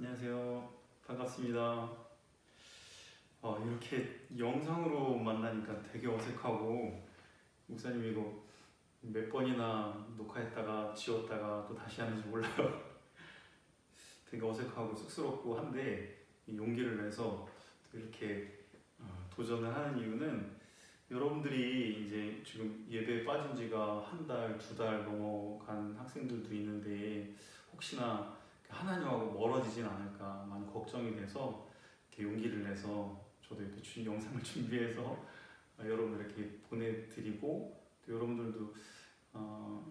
안녕하세요. 반갑습니다. 이렇게 영상으로 만나니까 되게 어색하고, 목사님 이거 몇 번이나 녹화했다가 지웠다가 또 다시 하는지 몰라요. 되게 어색하고 쑥스럽고 한데, 이 용기를 내서 이렇게 도전을 하는 이유는, 여러분들이 이제 지금 예배에 빠진 지가 한 달, 두 달 넘어간 학생들도 있는데, 혹시나 하나님하고 멀어지진 않을까 많이 걱정이 돼서 이렇게 용기를 내서 저도 이렇게 영상을 준비해서 여러분들에게 보내드리고, 또 여러분들도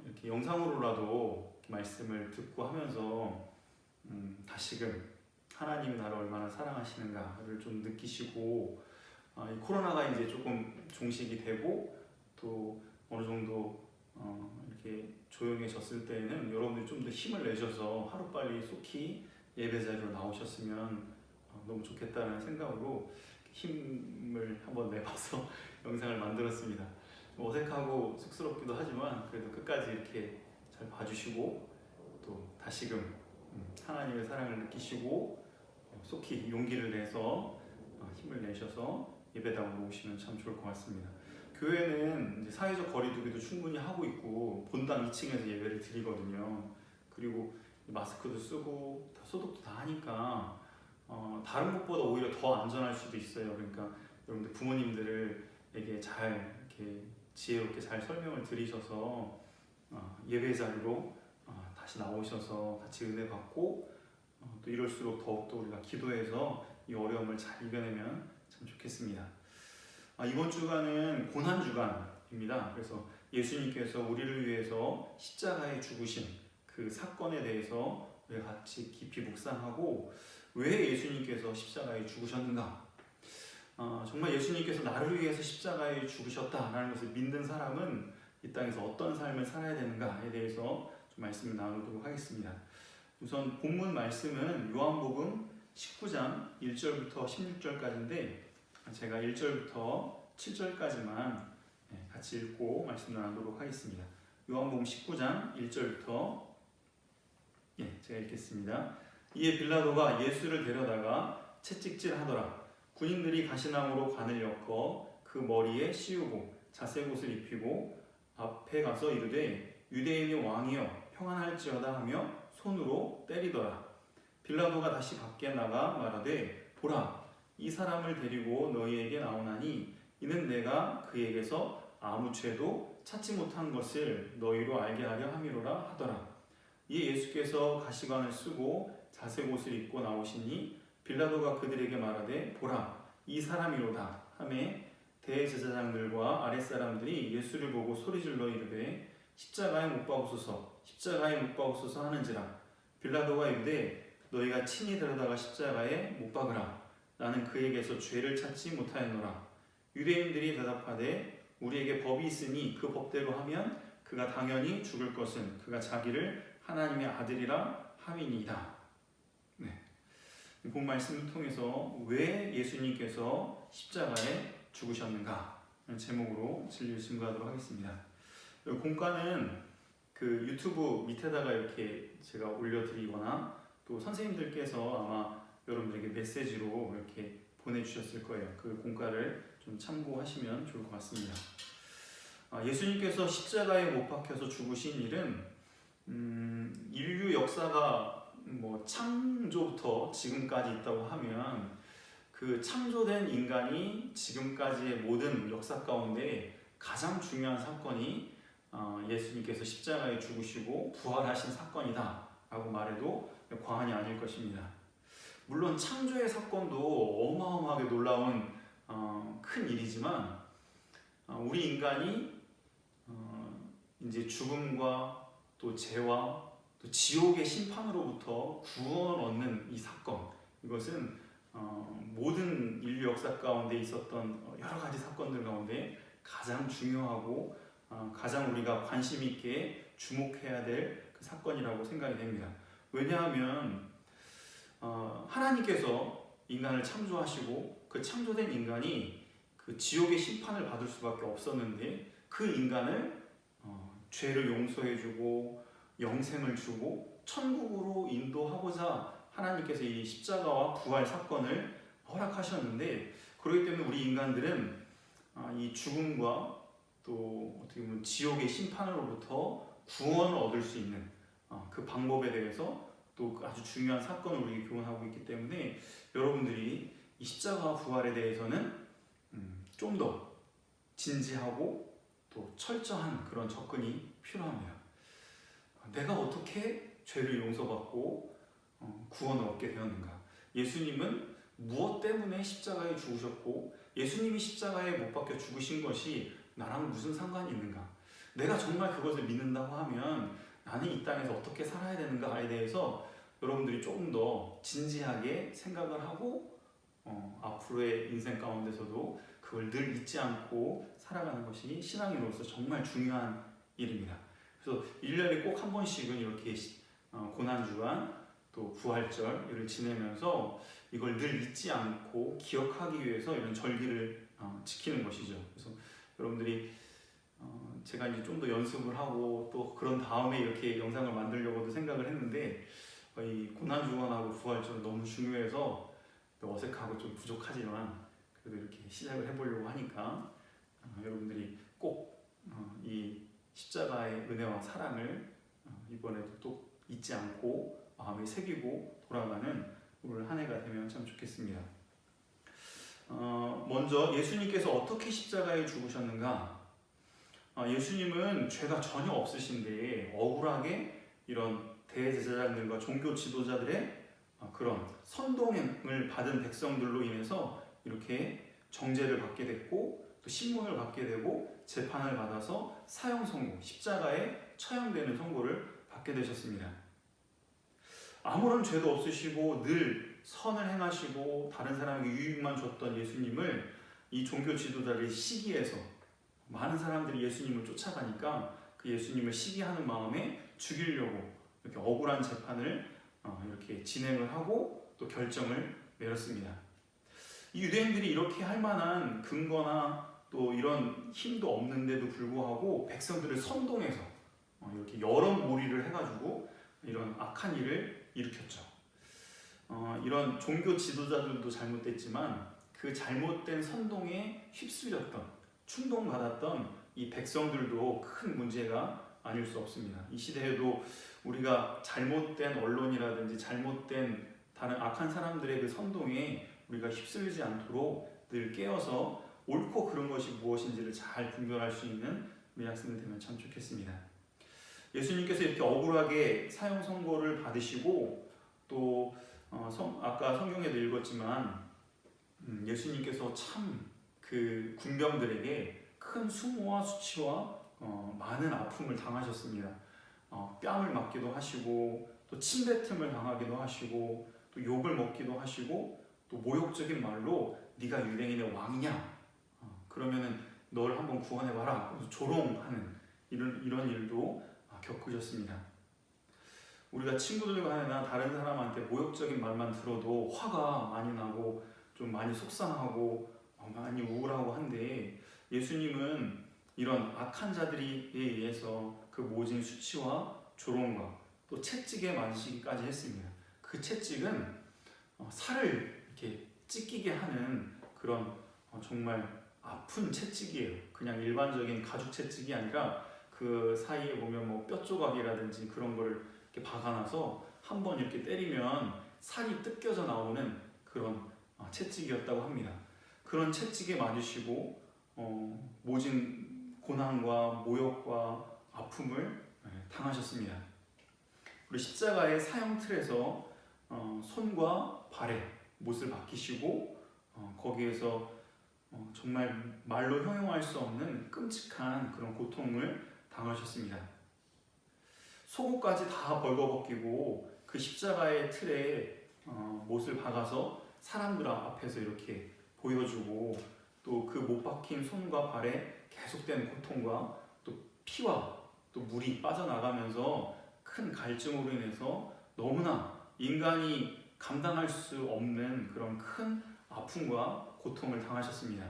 이렇게 영상으로라도 이렇게 말씀을 듣고 하면서 다시금 하나님이 나를 얼마나 사랑하시는가를 좀 느끼시고, 이 코로나가 이제 조금 종식이 되고 또 어느 정도 이렇게 조용해졌을 때에는 여러분들이 좀 더 힘을 내셔서 하루빨리 속히 예배 자리로 나오셨으면 너무 좋겠다는 생각으로 힘을 한번 내봐서 영상을 만들었습니다. 좀 어색하고 쑥스럽기도 하지만 그래도 끝까지 이렇게 잘 봐주시고, 또 다시금 하나님의 사랑을 느끼시고 속히 용기를 내서 힘을 내셔서 예배당으로 오시면 참 좋을 것 같습니다. 교회는 이제 사회적 거리두기도 충분히 하고 있고 본당 2층에서 예배를 드리거든요. 그리고 마스크도 쓰고 소독도 다 하니까 다른 곳보다 오히려 더 안전할 수도 있어요. 그러니까 여러분들 부모님들에게 잘 이렇게 지혜롭게 잘 설명을 드리셔서 예배 자리로 다시 나오셔서 같이 은혜 받고, 또 이럴수록 더욱더 우리가 기도해서 이 어려움을 잘 이겨내면 참 좋겠습니다. 이번 주간은 고난주간입니다. 그래서 예수님께서 우리를 위해서 십자가에 죽으신 그 사건에 대해서 우리가 같이 깊이 묵상하고, 왜 예수님께서 십자가에 죽으셨는가? 정말 예수님께서 나를 위해서 십자가에 죽으셨다라는 것을 믿는 사람은 이 땅에서 어떤 삶을 살아야 되는가에 대해서 좀 말씀을 나누도록 하겠습니다. 우선 본문 말씀은 요한복음 19장 1절부터 16절까지인데, 제가 1절부터 7절까지만 같이 읽고 말씀 나누도록 하겠습니다. 요한복음 19장 1절부터 제가 읽겠습니다. 이에 빌라도가 예수를 데려다가 채찍질하더라. 군인들이 가시나무로 관을 엮어 그 머리에 씌우고 자색옷을 입히고 앞에 가서 이르되 유대인의 왕이여 평안할지어다 하며 손으로 때리더라. 빌라도가 다시 밖에 나가 말하되 보라, 이 사람을 데리고 너희에게 나오나니 이는 내가 그에게서 아무 죄도 찾지 못한 것을 너희로 알게 하려 함이로라 하더라. 이에 예수께서 가시관을 쓰고 자색옷을 입고 나오시니 빌라도가 그들에게 말하되 보라, 이 사람이로다 하매 대제사장들과 아랫사람들이 예수를 보고 소리질러 이르되 십자가에 못 박으소서, 십자가에 못 박으소서 하는지라. 빌라도가 이르되 너희가 친히 데려다가 십자가에 못 박으라. 나는 그에게서 죄를 찾지 못하였노라. 유대인들이 대답하되 우리에게 법이 있으니 그 법대로 하면 그가 당연히 죽을 것은 그가 자기를 하나님의 아들이라 함이니이다. 본 말씀을 통해서 왜 예수님께서 십자가에 죽으셨는가 하는 제목으로 진리를 증거하도록 하겠습니다. 공과는 그 유튜브 밑에다가 이렇게 제가 올려드리거나 또 선생님들께서 아마 여러분들에게 메시지로 이렇게 보내주셨을 거예요. 그 공과를 좀 참고하시면 좋을 것 같습니다. 예수님께서 십자가에 못 박혀서 죽으신 일은 인류 역사가 창조부터 지금까지 있다고 하면 그 창조된 인간이 지금까지의 모든 역사 가운데 가장 중요한 사건이 예수님께서 십자가에 죽으시고 부활하신 사건이다 라고 말해도 과언이 아닐 것입니다. 물론 창조의 사건도 어마어마하게 놀라운 큰 일이지만 우리 인간이 이제 죽음과 또 죄와 또 지옥의 심판으로부터 구원 얻는 이 사건, 이것은 모든 인류 역사 가운데 있었던 여러 가지 사건들 가운데 가장 중요하고 가장 우리가 관심 있게 주목해야 될 그 사건이라고 생각이 됩니다. 왜냐하면 하나님께서 인간을 창조하시고 그 창조된 인간이 그 지옥의 심판을 받을 수밖에 없었는데 그 인간을 죄를 용서해주고 영생을 주고 천국으로 인도하고자 하나님께서 이 십자가와 부활 사건을 허락하셨는데, 그렇기 때문에 우리 인간들은 이 죽음과 또 어떻게 보면 지옥의 심판으로부터 구원을 얻을 수 있는 그 방법에 대해서 또 아주 중요한 사건을 우리에게 교훈하고 있기 때문에 여러분들이 이 십자가와 부활에 대해서는 좀 더 진지하고 또 철저한 그런 접근이 필요합니다. 내가 어떻게 죄를 용서받고 구원을 얻게 되었는가? 예수님은 무엇 때문에 십자가에 죽으셨고, 예수님이 십자가에 못 박혀 죽으신 것이 나랑 무슨 상관이 있는가? 내가 정말 그것을 믿는다고 하면 나는 이 땅에서 어떻게 살아야 되는가에 대해서 여러분들이 조금 더 진지하게 생각을 하고 앞으로의 인생 가운데서도 그걸 늘 잊지 않고 살아가는 것이 신앙인으로서 정말 중요한 일입니다. 그래서 1년에 꼭 한 번씩은 이렇게 고난주간 또 부활절 을 지내면서 이걸 늘 잊지 않고 기억하기 위해서 이런 절기를 지키는 것이죠. 그래서 여러분들이 제가 이제 좀 더 연습을 하고 또 그런 다음에 이렇게 영상을 만들려고도 생각을 했는데, 이 고난주간하고 부활절은 너무 중요해서 어색하고 좀 부족하지만 그래도 이렇게 시작을 해보려고 하니까 여러분들이 꼭 이 십자가의 은혜와 사랑을 이번에도 또 잊지 않고 마음에 새기고 돌아가는 올 한 해가 되면 참 좋겠습니다. 먼저 예수님께서 어떻게 십자가에 죽으셨는가? 예수님은 죄가 전혀 없으신데 억울하게 이런 대제사장들과 종교 지도자들의 그런 선동을 받은 백성들로 인해서 이렇게 정죄를 받게 됐고 또 신문을 받게 되고 재판을 받아서 사형 선고, 십자가에 처형되는 선고를 받게 되셨습니다. 아무런 죄도 없으시고 늘 선을 행하시고 다른 사람에게 유익만 줬던 예수님을 이 종교 지도자들의 시기에서 많은 사람들이 예수님을 쫓아가니까 그 예수님을 시기하는 마음에 죽이려고 이렇게 억울한 재판을 이렇게 진행을 하고 또 결정을 내렸습니다. 이 유대인들이 이렇게 할 만한 근거나 또 이런 힘도 없는데도 불구하고 백성들을 선동해서 이렇게 여론몰이를 해가지고 이런 악한 일을 일으켰죠. 이런 종교 지도자들도 잘못됐지만 그 잘못된 선동에 휩쓸렸던, 충동받았던 이 백성들도 큰 문제가 아닐 수 없습니다. 이 시대에도 우리가 잘못된 언론이라든지 잘못된 다른 악한 사람들의 그 선동에 우리가 휩쓸리지 않도록 늘 깨어서 옳고 그른 것이 무엇인지를 잘 분별할 수 있는 우리 학생들 되면 참 좋겠습니다. 예수님께서 이렇게 억울하게 사형 선고를 받으시고 또 아까 성경에도 읽었지만 예수님께서 참 그 군병들에게 큰 수모와 수치와 많은 아픔을 당하셨습니다. 뺨을 맞기도 하시고 또 침뱉음을 당하기도 하시고 또 욕을 먹기도 하시고 또 모욕적인 말로 네가 유대인의 왕이냐? 그러면은 너를 한번 구원해봐라. 조롱하는 이런 일도 겪으셨습니다. 우리가 친구들과나 다른 사람한테 모욕적인 말만 들어도 화가 많이 나고 좀 많이 속상하고 많이 우울하고 한데, 예수님은 이런 악한 자들에 의해서 그 모진 수치와 조롱과 또 채찍에 맞으시기까지 했습니다. 그 채찍은 살을 이렇게 찢기게 하는 그런 정말 아픈 채찍이에요. 그냥 일반적인 가죽 채찍이 아니라 그 사이에 보면 뭐 뼈 조각이라든지 그런 걸 이렇게 박아놔서 한번 이렇게 때리면 살이 뜯겨져 나오는 그런 채찍이었다고 합니다. 그런 채찍에 맞으시고 모진 고난과 모욕과 아픔을 당하셨습니다. 우리 십자가의 사형틀에서 손과 발에 못을 박히시고 거기에서 정말 말로 형용할 수 없는 끔찍한 그런 고통을 당하셨습니다. 속옷까지 다 벌거벗기고 그 십자가의 틀에 못을 박아서 사람들 앞에서 이렇게 보여주고 또 그 못 박힌 손과 발에 계속된 고통과 또 피와 또 물이 빠져나가면서 큰 갈증으로 인해서 너무나 인간이 감당할 수 없는 그런 큰 아픔과 고통을 당하셨습니다.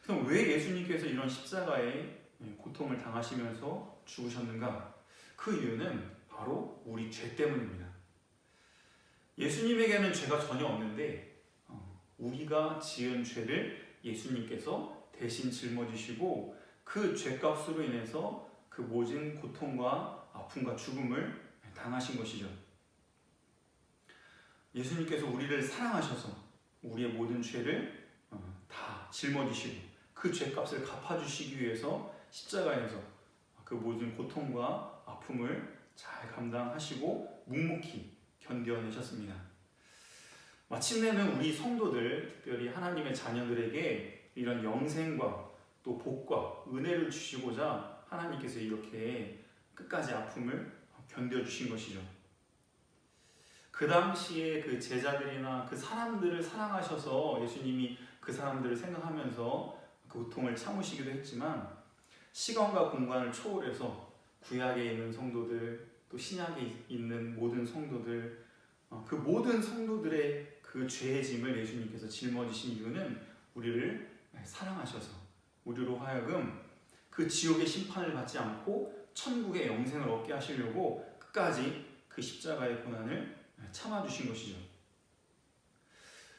그럼 왜 예수님께서 이런 십자가의 고통을 당하시면서 죽으셨는가? 그 이유는 바로 우리 죄 때문입니다. 예수님에게는 죄가 전혀 없는데 우리가 지은 죄를 예수님께서 대신 짊어지시고 그 죄값으로 인해서 그 모진 고통과 아픔과 죽음을 당하신 것이죠. 예수님께서 우리를 사랑하셔서 우리의 모든 죄를 다 짊어지시고 그 죄값을 갚아주시기 위해서 십자가에서 그 모든 고통과 아픔을 잘 감당하시고 묵묵히 견뎌내셨습니다. 마침내는 우리 성도들, 특별히 하나님의 자녀들에게 이런 영생과 또 복과 은혜를 주시고자 하나님께서 이렇게 끝까지 아픔을 견뎌주신 것이죠. 그 당시에 그 제자들이나 그 사람들을 사랑하셔서 예수님이 그 사람들을 생각하면서 그 고통을 참으시기도 했지만 시간과 공간을 초월해서 구약에 있는 성도들 또 신약에 있는 모든 성도들 그 모든 성도들의 그 죄의 짐을 예수님께서 짊어지신 이유는 우리를 사랑하셔서 우리로 하여금 그 지옥의 심판을 받지 않고 천국의 영생을 얻게 하시려고 끝까지 그 십자가의 고난을 참아주신 것이죠.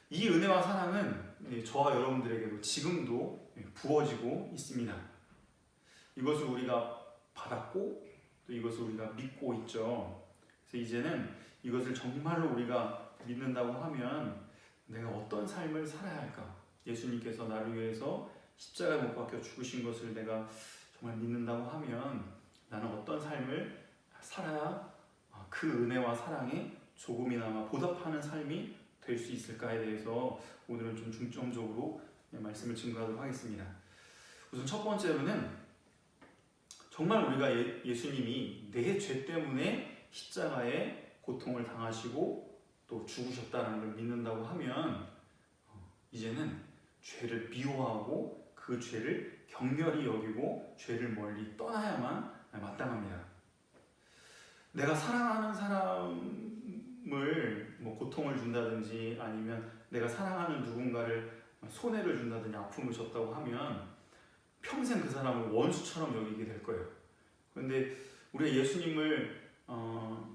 이 은혜와 사랑은 저와 여러분들에게도 지금도 부어지고 있습니다. 이것을 우리가 받았고 또 이것을 우리가 믿고 있죠. 그래서 이제는 이것을 정말로 우리가 믿는다고 하면 내가 어떤 삶을 살아야 할까? 예수님께서 나를 위해서 십자가에 못 박혀 죽으신 것을 내가 정말 믿는다고 하면 나는 어떤 삶을 살아야 그 은혜와 사랑에 조금이나마 보답하는 삶이 될 수 있을까에 대해서 오늘은 좀 중점적으로 말씀을 증거하도록 하겠습니다. 우선 첫 번째로는 정말 우리가 예수님이 내 죄 때문에 십자가에 고통을 당하시고 또 죽으셨다는 걸 믿는다고 하면 이제는 죄를 미워하고 그 죄를 경멸히 여기고 죄를 멀리 떠나야만 마땅합니다. 내가 사랑하는 사람을 고통을 준다든지 아니면 내가 사랑하는 누군가를 손해를 준다든지 아픔을 줬다고 하면 평생 그 사람을 원수처럼 여기게 될 거예요. 그런데 우리가 예수님을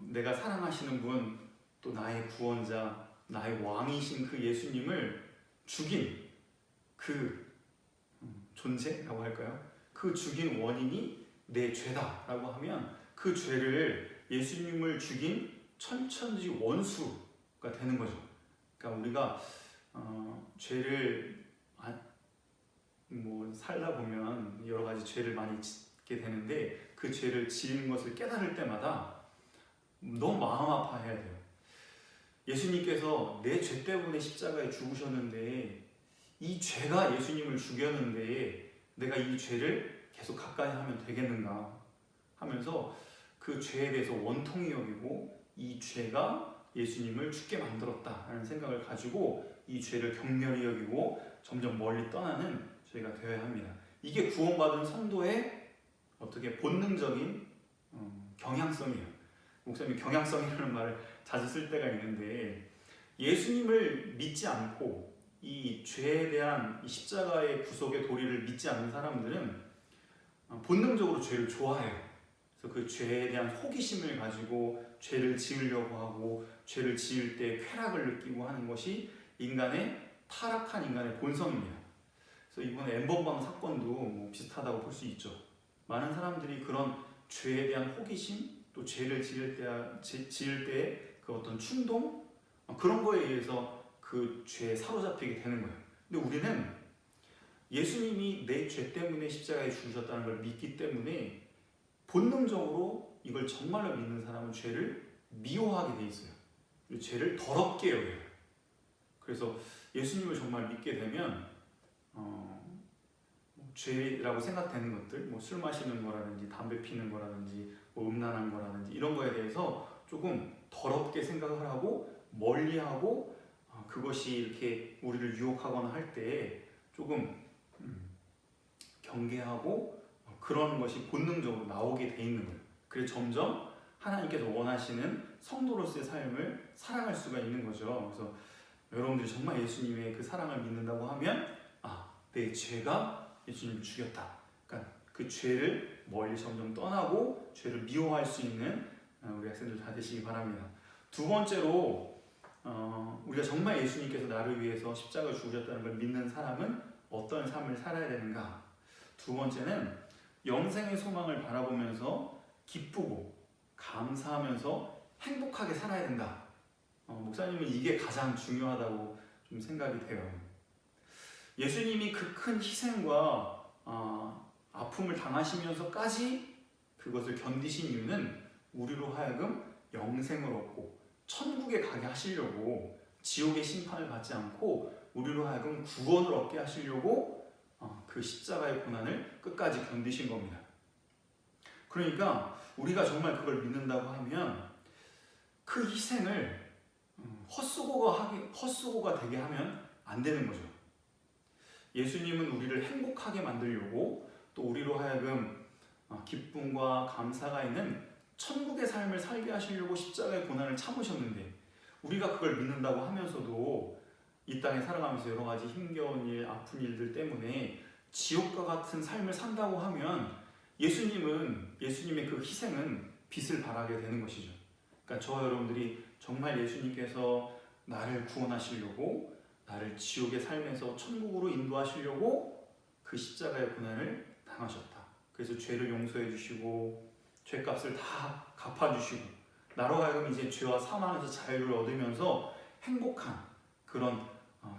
내가 사랑하시는 분, 또 나의 구원자, 나의 왕이신 그 예수님을 죽인 그 존재라고 할까요? 그 죽인 원인이 내 죄다라고 하면 그 죄를 예수님을 죽인 천천지 원수가 되는 거죠. 그러니까 우리가 죄를 살다 보면 여러 가지 죄를 많이 짓게 되는데 그 죄를 지은 것을 깨달을 때마다 너무 마음 아파해야 돼요. 예수님께서 내 죄 때문에 십자가에 죽으셨는데 이 죄가 예수님을 죽였는데 내가 이 죄를 계속 가까이 하면 되겠는가 하면서 그 죄에 대해서 원통이 여기고 이 죄가 예수님을 죽게 만들었다라는 생각을 가지고 이 죄를 경멸히 여기고 점점 멀리 떠나는 저희가 되어야 합니다. 이게 구원받은 성도의 어떻게 본능적인 경향성이에요. 목사님이 경향성이라는 말을 자주 쓸 때가 있는데 예수님을 믿지 않고 이 죄에 대한 이 십자가의 구속의 도리를 믿지 않는 사람들은 본능적으로 죄를 좋아해요. 그래서 그 죄에 대한 호기심을 가지고 죄를 지으려고 하고 죄를 지을 때 쾌락을 느끼고 하는 것이 타락한 인간의 본성입니다. 그래서 이번에 엠번방 사건도 비슷하다고 볼 수 있죠. 많은 사람들이 그런 죄에 대한 호기심, 또 죄를 지을 때의 그 어떤 충동 그런 거에 의해서 그 죄에 사로잡히게 되는 거예요. 근데 우리는 예수님이 내 죄 때문에 십자가에 죽으셨다는 걸 믿기 때문에 본능적으로 이걸 정말로 믿는 사람은 죄를 미워하게 돼 있어요. 죄를 더럽게 여겨요. 그래서 예수님을 정말 믿게 되면 죄라고 생각되는 것들, 술 마시는 거라든지 담배 피는 거라든지 음란한 거라든지 이런 거에 대해서 조금 더럽게 생각을 하고 멀리하고 그것이 이렇게 우리를 유혹하거나 할 때 조금 경계하고 그런 것이 본능적으로 나오게 돼 있는 거예요. 그래서 점점 하나님께서 원하시는 성도로서의 삶을 살아갈 수가 있는 거죠. 그래서 여러분들이 정말 예수님의 그 사랑을 믿는다고 하면 내 죄가 예수님을 죽였다. 그러니까 그 죄를 멀리 점점 떠나고 죄를 미워할 수 있는 우리 학생들 다 되시기 바랍니다. 두 번째로 우리가 정말 예수님께서 나를 위해서 십자가를 죽으셨다는 걸 믿는 사람은 어떤 삶을 살아야 되는가? 두 번째는 영생의 소망을 바라보면서 기쁘고 감사하면서 행복하게 살아야 된다. 목사님은 이게 가장 중요하다고 좀 생각이 돼요. 예수님이 그 큰 희생과 아픔을 당하시면서까지 그것을 견디신 이유는 우리로 하여금 영생을 얻고 천국에 가게 하시려고, 지옥의 심판을 받지 않고 우리로 하여금 구원을 얻게 하시려고 그 십자가의 고난을 끝까지 견디신 겁니다. 그러니까 우리가 정말 그걸 믿는다고 하면 그 희생을 헛수고가 되게 하면 안 되는 거죠. 예수님은 우리를 행복하게 만들려고, 또 우리로 하여금 기쁨과 감사가 있는 천국의 삶을 살게 하시려고 십자가의 고난을 참으셨는데, 우리가 그걸 믿는다고 하면서도 이 땅에 살아가면서 여러 가지 힘겨운 일, 아픈 일들 때문에 지옥과 같은 삶을 산다고 하면 예수님의 그 희생은 빛을 발하게 되는 것이죠. 그러니까 저와 여러분들이 정말 예수님께서 나를 구원하시려고, 나를 지옥의 삶에서 천국으로 인도하시려고 그 십자가의 고난을 당하셨다. 그래서 죄를 용서해 주시고 죄값을 다 갚아주시고 나로 하여금 이제 죄와 사망에서 자유를 얻으면서 행복한 그런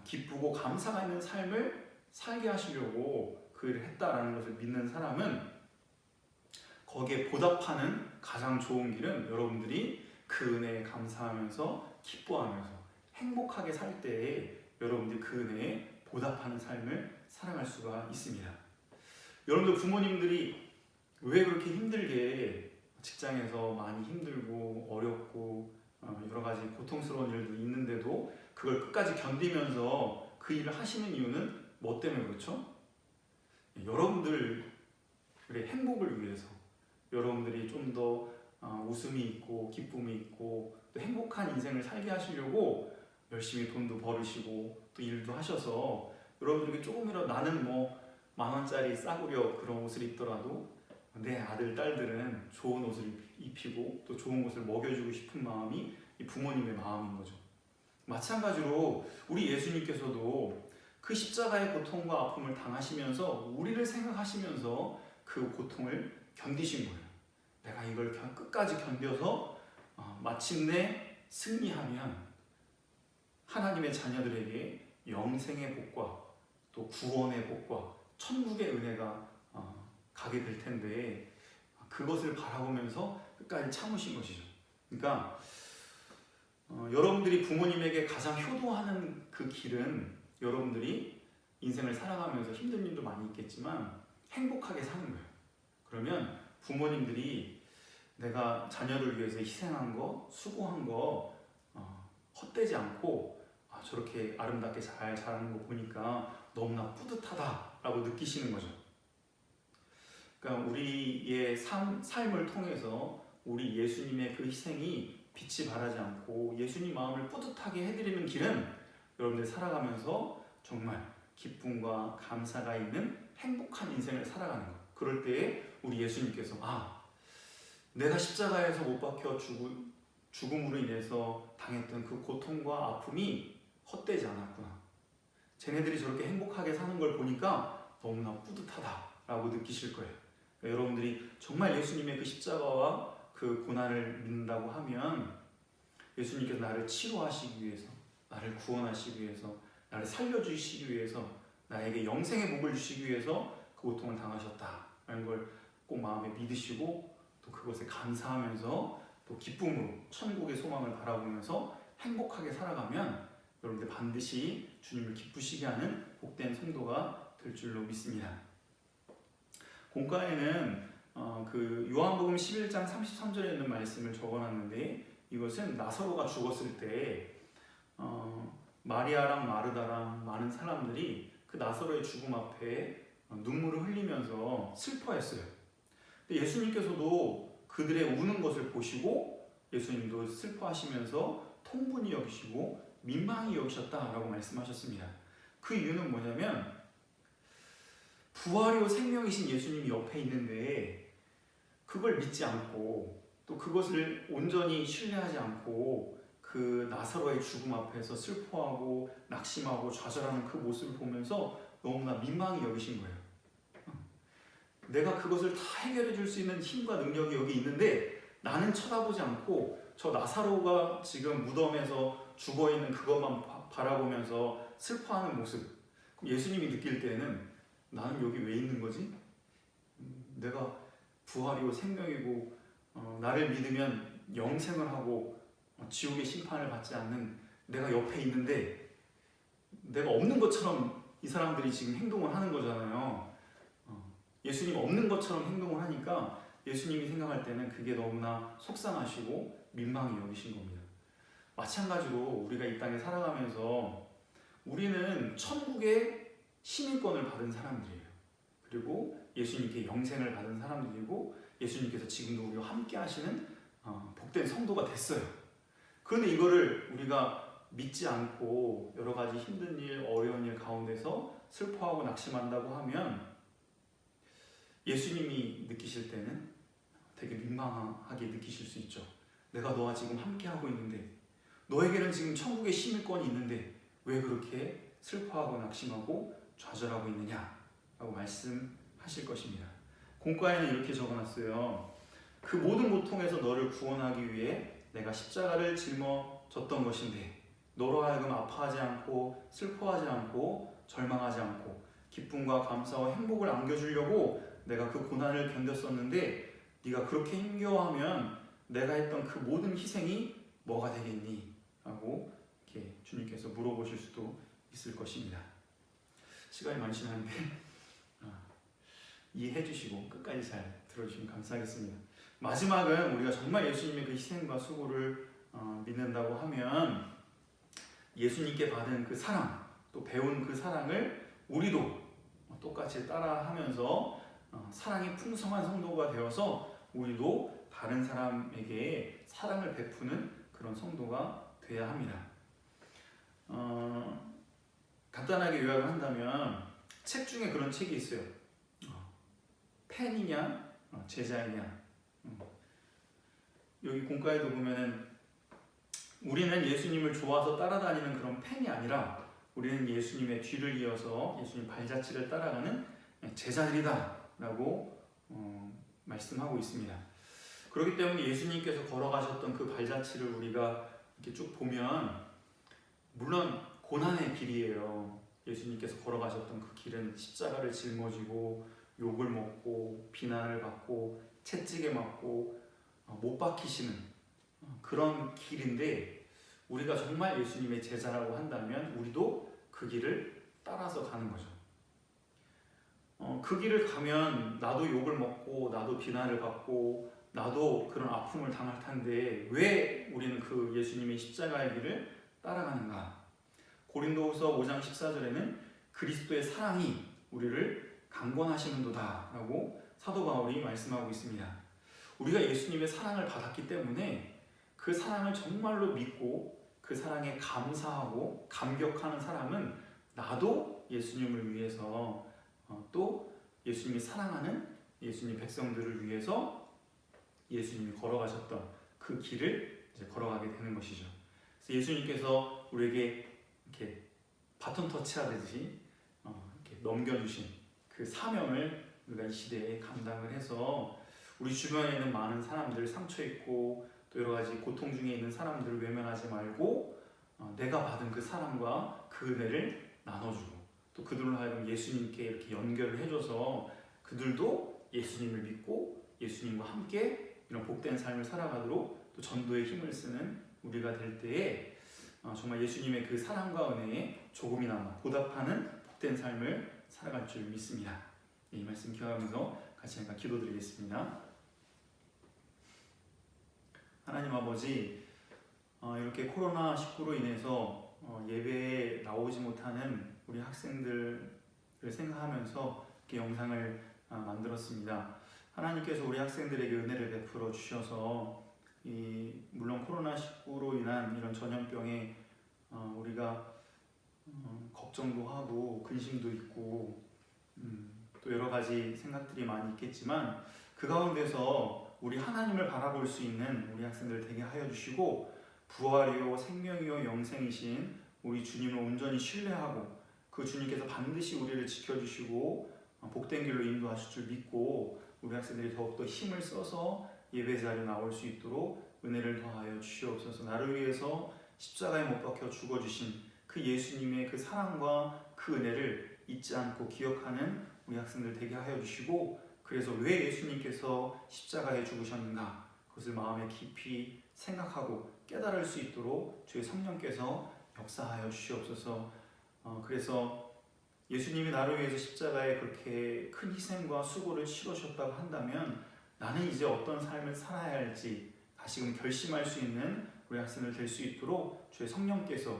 기쁘고 감사가 있는 삶을 살게 하시려고 그 일을 했다라는 것을 믿는 사람은, 거기에 보답하는 가장 좋은 길은 여러분들이 그 은혜에 감사하면서 기뻐하면서 행복하게 살 때에 여러분들이 그 은혜에 보답하는 삶을 살아갈 수가 있습니다. 여러분들 부모님들이 왜 그렇게 힘들게 직장에서 많이 힘들고 어렵고 여러 가지 고통스러운 일도 있는데도 그걸 끝까지 견디면서 그 일을 하시는 이유는 뭐 때문에 그렇죠? 여러분들의 행복을 위해서, 여러분들이 좀 더 웃음이 있고 기쁨이 있고 또 행복한 인생을 살게 하시려고 열심히 돈도 벌으시고 또 일도 하셔서, 여러분들에게 조금이라도 나는 뭐 10,000원짜리 싸구려 그런 옷을 입더라도 내 아들, 딸들은 좋은 옷을 입히고 또 좋은 것을 먹여주고 싶은 마음이 이 부모님의 마음인 거죠. 마찬가지로 우리 예수님께서도 그 십자가의 고통과 아픔을 당하시면서 우리를 생각하시면서 그 고통을 견디신 거예요. 내가 이걸 끝까지 견뎌서 마침내 승리하면 하나님의 자녀들에게 영생의 복과 또 구원의 복과 천국의 은혜가 가게 될 텐데, 그것을 바라보면서 끝까지 참으신 것이죠. 그러니까 여러분들이 부모님에게 가장 효도하는 그 길은, 여러분들이 인생을 살아가면서 힘든 일도 많이 있겠지만 행복하게 사는 거예요. 그러면 부모님들이 내가 자녀를 위해서 희생한 거, 수고한 거 헛되지 않고 저렇게 아름답게 잘 자라는 거 보니까 너무나 뿌듯하다라고 느끼시는 거죠. 그러니까 우리의 삶을 통해서 우리 예수님의 그 희생이 빛이 발하지 않고 예수님 마음을 뿌듯하게 해드리는 길은, 여러분들 살아가면서 정말 기쁨과 감사가 있는 행복한 인생을 살아가는 것. 그럴 때에 우리 예수님께서 내가 십자가에서 못 박혀 죽음으로 인해서 당했던 그 고통과 아픔이 헛되지 않았구나. 쟤네들이 저렇게 행복하게 사는 걸 보니까 너무나 뿌듯하다라고 느끼실 거예요. 그러니까 여러분들이 정말 예수님의 그 십자가와 그 고난을 믿는다고 하면, 예수님께서 나를 치료하시기 위해서, 나를 구원하시기 위해서, 나를 살려주시기 위해서, 나에게 영생의 복을 주시기 위해서 그 고통을 당하셨다라는 걸 꼭 마음에 믿으시고 또 그것에 감사하면서 또 기쁨으로 천국의 소망을 바라보면서 행복하게 살아가면 여러분들 반드시 주님을 기쁘시게 하는 복된 성도가 될 줄로 믿습니다. 공과에는 그 요한복음 11장 33절에 있는 말씀을 적어놨는데, 이것은 나사로가 죽었을 때 마리아랑 마르다랑 많은 사람들이 그 나사로의 죽음 앞에 눈물을 흘리면서 슬퍼했어요. 근데 예수님께서도 그들의 우는 것을 보시고 예수님도 슬퍼하시면서 통분히 여기시고 민망히 여기셨다라고 말씀하셨습니다. 그 이유는 뭐냐면, 부활이요 생명이신 예수님이 옆에 있는데 그걸 믿지 않고 또 그것을 온전히 신뢰하지 않고 그 그 나사로의 죽음 앞에서 슬퍼하고 낙심하고 좌절하는 그 모습을 보면서 너무나 민망히 여기신 거예요. 내가 그것을 다 해결해 줄 수 있는 힘과 능력이 여기 있는데 나는 쳐다보지 않고 저 나사로가 지금 무덤에서 죽어있는 그것만 바라보면서 슬퍼하는 모습. 그럼 예수님이 느낄 때는 나는 여기 왜 있는 거지? 내가 부활이고 생명이고 나를 믿으면 영생을 하고 지옥의 심판을 받지 않는 내가 옆에 있는데 내가 없는 것처럼 이 사람들이 지금 행동을 하는 거잖아요. 예수님 없는 것처럼 행동을 하니까 예수님이 생각할 때는 그게 너무나 속상하시고 민망히 여기신 겁니다. 마찬가지로 우리가 이 땅에 살아가면서 우리는 천국의 시민권을 받은 사람들이에요. 그리고 예수님께 영생을 받은 사람들이고 예수님께서 지금도 우리와 함께 하시는 복된 성도가 됐어요. 그런데 이거를 우리가 믿지 않고 여러 가지 힘든 일, 어려운 일 가운데서 슬퍼하고 낙심한다고 하면 예수님이 느끼실 때는 되게 민망하게 느끼실 수 있죠. 내가 너와 지금 함께 하고 있는데 너에게는 지금 천국의 시민권이 있는데 왜 그렇게 슬퍼하고 낙심하고 좌절하고 있느냐 라고 말씀하실 것입니다. 공과에는 이렇게 적어놨어요. 그 모든 고통에서 너를 구원하기 위해 내가 십자가를 짊어졌던 것인데 너로 하여금 아파하지 않고 슬퍼하지 않고 절망하지 않고 기쁨과 감사와 행복을 안겨주려고 내가 그 고난을 견뎠었는데 네가 그렇게 힘겨워하면 내가 했던 그 모든 희생이 뭐가 되겠니? 라고 이렇게 주님께서 물어보실 수도 있을 것입니다. 시간이 많지 않은데 이해해 주시고 끝까지 잘 들어주시면 감사하겠습니다. 마지막은 우리가 정말 예수님의 그 희생과 수고를 믿는다고 하면 예수님께 받은 그 사랑, 또 배운 그 사랑을 우리도 똑같이 따라하면서 사랑이 풍성한 성도가 되어서 우리도 다른 사람에게 사랑을 베푸는 그런 성도가 되어야 합니다. 간단하게 요약을 한다면 책 중에 그런 책이 있어요. 팬이냐 제자이냐. 여기 공과에도 보면은 우리는 예수님을 좋아서 따라다니는 그런 팬이 아니라 우리는 예수님의 뒤를 이어서 예수님 발자취를 따라가는 제자들이다 라고 말씀하고 있습니다. 그렇기 때문에 예수님께서 걸어가셨던 그 발자취를 우리가 이렇게 쭉 보면 물론 고난의 길이에요. 예수님께서 걸어가셨던 그 길은 십자가를 짊어지고 욕을 먹고 비난을 받고 채찍에 맞고 못 박히시는 그런 길인데 우리가 정말 예수님의 제자라고 한다면 우리도 그 길을 따라서 가는 거죠. 그 길을 가면 나도 욕을 먹고 나도 비난을 받고 나도 그런 아픔을 당할 텐데 왜 우리는 그 예수님의 십자가의 길을 따라가는가? 고린도후서 5장 14절에는 그리스도의 사랑이 우리를 강권하시는도다 라고 사도 바울이 말씀하고 있습니다. 우리가 예수님의 사랑을 받았기 때문에 그 사랑을 정말로 믿고 그 사랑에 감사하고 감격하는 사람은 나도 예수님을 위해서 또 예수님이 사랑하는 예수님 백성들을 위해서 예수님이 걸어가셨던 그 길을 이제 걸어가게 되는 것이죠. 그래서 예수님께서 우리에게 이렇게 바톤 터치하듯이 이렇게 넘겨주신 그 사명을 우리가 이 시대에 감당을 해서 우리 주변에 있는 많은 사람들 상처 있고 또 여러 가지 고통 중에 있는 사람들을 외면하지 말고 내가 받은 그 사랑과 그 은혜를 나눠주고 또 그들로 하여금 예수님께 이렇게 연결을 해줘서 그들도 예수님을 믿고 예수님과 함께 이런 복된 삶을 살아가도록 또 전도의 힘을 쓰는 우리가 될 때에 정말 예수님의 그 사랑과 은혜에 조금이나마 보답하는 복된 삶을 살아갈 줄 믿습니다. 이 말씀 기억하면서 같이 한번 기도드리겠습니다. 하나님 아버지, 이렇게 코로나19로 인해서 예배에 나오지 못하는 우리 학생들을 생각하면서 이렇게 영상을 만들었습니다. 하나님께서 우리 학생들에게 은혜를 베풀어 주셔서 물론 코로나19로 인한 이런 전염병에 우리가 걱정도 하고 근심도 있고 또 여러 가지 생각들이 많이 있겠지만 그 가운데서 우리 하나님을 바라볼 수 있는 우리 학생들 되게 하여 주시고 부활이요 생명이요 영생이신 우리 주님을 온전히 신뢰하고 그 주님께서 반드시 우리를 지켜주시고 복된 길로 인도하실 줄 믿고 우리 학생들이 더욱더 힘을 써서 예배 자리에 나올 수 있도록 은혜를 더하여 주시옵소서. 나를 위해서 십자가에 못 박혀 죽어주신 그 예수님의 그 사랑과 그 은혜를 잊지 않고 기억하는 우리 학생들 되게 하여 주시고, 그래서 왜 예수님께서 십자가에 죽으셨는가 그것을 마음에 깊이 생각하고 깨달을 수 있도록 주의 성령께서 역사하여 주시옵소서. 그래서 예수님이 나를 위해서 십자가에 그렇게 큰 희생과 수고를 치르셨다고 한다면 나는 이제 어떤 삶을 살아야 할지 다시금 결심할 수 있는 우리 학생들 될 수 있도록 주의 성령께서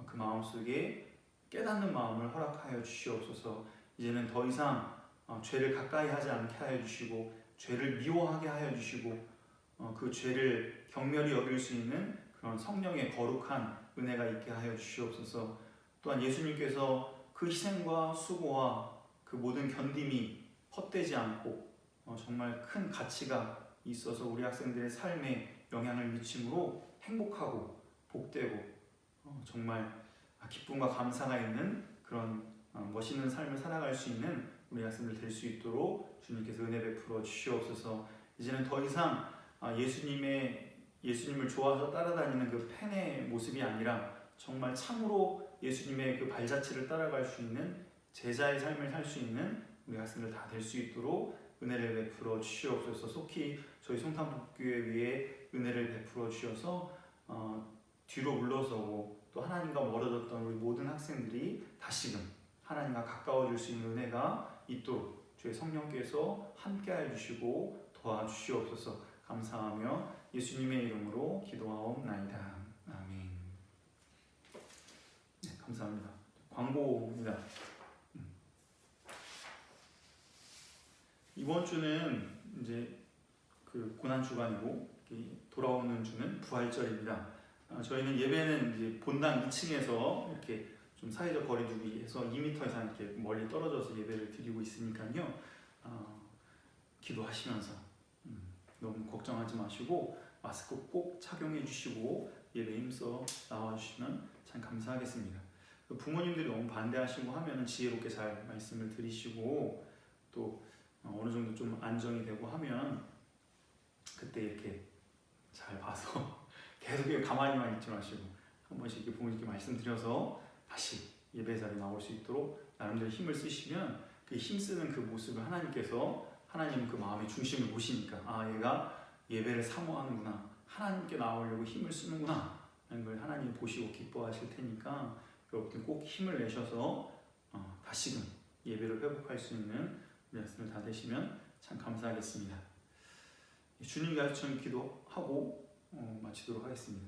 그 마음속에 깨닫는 마음을 허락하여 주시옵소서. 이제는 더 이상 죄를 가까이 하지 않게 하여 주시고 죄를 미워하게 하여 주시고 그 죄를 경멸히 여길 수 있는 그런 성령의 거룩한 은혜가 있게 하여 주시옵소서. 또한 예수님께서 그 희생과 수고와 그 모든 견딤이 헛되지 않고 정말 큰 가치가 있어서 우리 학생들의 삶에 영향을 미치므로 행복하고 복되고 정말 기쁨과 감사가 있는 그런 멋있는 삶을 살아갈 수 있는 우리 학생들 될 수 있도록 주님께서 은혜 베풀어 주시옵소서. 이제는 더 이상 예수님을 좋아서 따라다니는 그 팬의 모습이 아니라 정말 참으로 예수님의 그 발자취를 따라갈 수 있는 제자의 삶을 살 수 있는 우리 학생들 다 될 수 있도록 은혜를 베풀어 주시옵소서. 속히 저희 송탄복교회 위에 은혜를 베풀어 주셔서 뒤로 물러서고 또 하나님과 멀어졌던 우리 모든 학생들이 다시금 하나님과 가까워질 수 있는 은혜가 있도록 주의 성령께서 함께해 주시고 도와주시옵소서. 감사하며 예수님의 이름으로 기도하옵나이다. 아멘. 네, 감사합니다. 광고입니다. 이번 주는 이제 그 고난 주간이고 돌아오는 주는 부활절입니다. 저희는 예배는 이제 본당 2층에서 이렇게 좀 사회적 거리두기 해서 2m 이상 이렇게 멀리 떨어져서 예배를 드리고 있으니까요. 기도하시면서 너무 걱정하지 마시고 마스크 꼭 착용해 주시고 예배에 힘써 나와 주시면 참 감사하겠습니다. 부모님들이 너무 반대하시고 하면 지혜롭게 잘 말씀을 드리시고 또 어느 정도 좀 안정이 되고 하면 그때 이렇게 잘 봐서 계속 가만히만 있지 마시고 한 번씩 이렇게 부모님께 말씀드려서 다시 예배 자리에 나올 수 있도록 나름대로 힘을 쓰시면 그 힘쓰는 그 모습을 하나님은 그 마음의 중심을 보시니까 얘가 예배를 사모하는구나, 하나님께 나오려고 힘을 쓰는구나 하는 걸 하나님이 보시고 기뻐하실 테니까 여러분들 꼭 힘을 내셔서 다시금 예배를 회복할 수 있는 우리 학생들 다 되시면 참 감사하겠습니다. 주님 가르쳐 기도하고 마치도록 하겠습니다.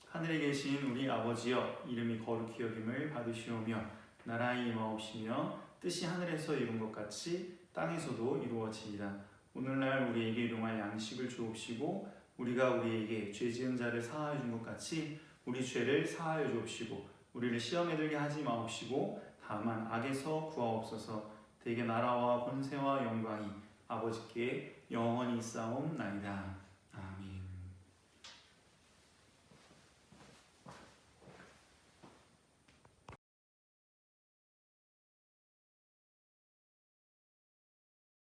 하늘에 계신 우리 아버지여, 이름이 거룩히 여김을 받으시오며 나라의 임하옵시며 뜻이 하늘에서 이룬 것 같이 땅에서도 이루어지이다. 오늘날 우리에게 일용할 양식을 주옵시고 우리가 우리에게 죄 지은 자를 사하여 준 것 같이 우리 죄를 사하여 주옵시고 우리를 시험에 들게 하지 마옵시고 다만 악에서 구하옵소서. 대개 나라와 권세와 영광이 아버지께 영원히 있사옵나이다.